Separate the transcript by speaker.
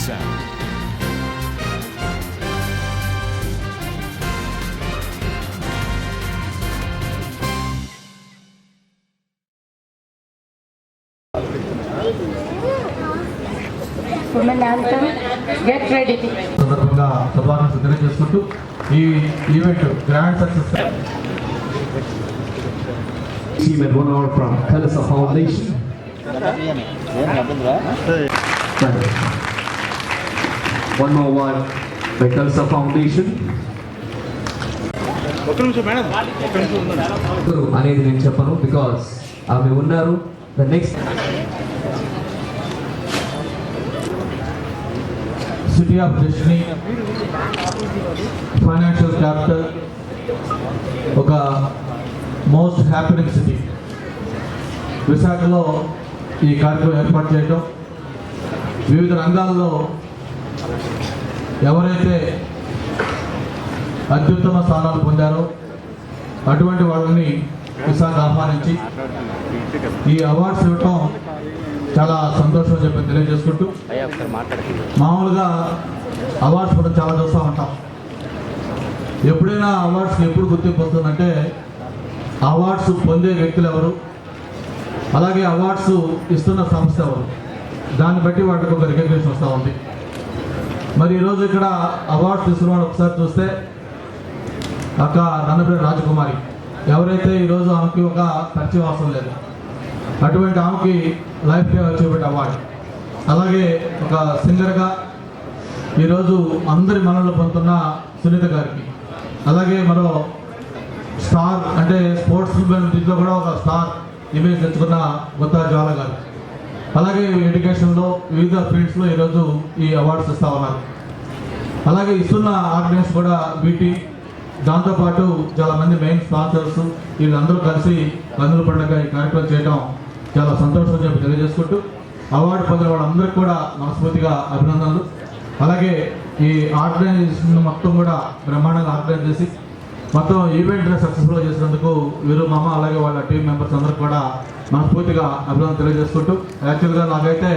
Speaker 1: sound.
Speaker 2: Women anthem, get ready.
Speaker 3: సందర్భంగా శుభాకాంక్షలు తెలియజేసుకుంటూ ఈ event grand success.
Speaker 4: Team and 1 hour from Kalasa Foundation. One more one by Kalasa Foundation. అనేది నేను చెప్పను బికాస్ ఆమె ఉన్నారు. The next
Speaker 3: city of destiny financial capital, ఒక మోస్ట్ హ్యాపీనింగ్ సిటీ విశాఖలో ఈ కార్యక్రమం ఏర్పాటు చేయడం, వివిధ రంగాల్లో ఎవరైతే అత్యుత్తమ స్థానాలు పొందారో అటువంటి వాళ్ళని విశాఖ ఆహ్వానించి ఈ అవార్డ్స్ ఇవ్వటం చాలా సంతోషం చెప్పి తెలియజేసుకుంటూ, మామూలుగా అవార్డ్స్ కూడా చాలా చూస్తూ ఉంటాం. ఎప్పుడైనా అవార్డ్స్కి ఎప్పుడు గుర్తింపు వస్తుందంటే అవార్డ్స్ పొందే వ్యక్తులు ఎవరు, అలాగే అవార్డ్స్ ఇస్తున్న సంస్థ ఎవరు, దాన్ని బట్టి వాటికి ఒక రికగ్నిషన్ వస్తూ ఉంది. మరి ఈరోజు ఇక్కడ అవార్డ్స్ తీసుకున్న ఒకసారి చూస్తే అక్క నన్నపేట రాజకుమారి, ఎవరైతే ఈరోజు ఆమెకి ఒక పరిచయం అవసరం లేదు, అటువంటి ఆమెకి లైఫ్ టైం అచీవ్మెంట్ అవార్డు. అలాగే ఒక సింగర్గా ఈరోజు అందరి మనలో పొందుతున్న సునీత గారికి, అలాగే మరో స్టార్ అంటే స్పోర్ట్స్ దీంట్లో కూడా ఒక స్టార్ ఇమేజ్ తెచ్చుకున్న గుత్తా జ్వాల గారు, అలాగే ఎడ్యుకేషన్లో వివిధ ఫీల్డ్స్లో ఈరోజు ఈ అవార్డ్స్ ఇస్తూ ఉన్నారు. అలాగే ఇస్తున్న ఆర్గనైజ్ కూడా బీటీ, దాంతోపాటు చాలామంది మెయిన్ స్పాన్సర్స్ వీళ్ళందరూ కలిసి కన్నుల పండుగ ఈ కార్యక్రమం చేయడం చాలా సంతోషం చెప్పి తెలియజేసుకుంటూ, అవార్డు పొందిన వాళ్ళందరికీ కూడా మనస్ఫూర్తిగా అభినందనలు. అలాగే ఈ ఆర్గనైజేషన్ మొత్తం కూడా బ్రహ్మాండంగా ఆర్గనైజ్ చేసి మొత్తం ఈవెంట్ని సక్సెస్ఫుల్గా చేసినందుకు వీరు మామ అలాగే వాళ్ళ టీం మెంబర్స్ అందరికీ కూడా మనస్ఫూర్తిగా అభినందనలు తెలియజేసుకుంటూ, యాక్చువల్గా నాకైతే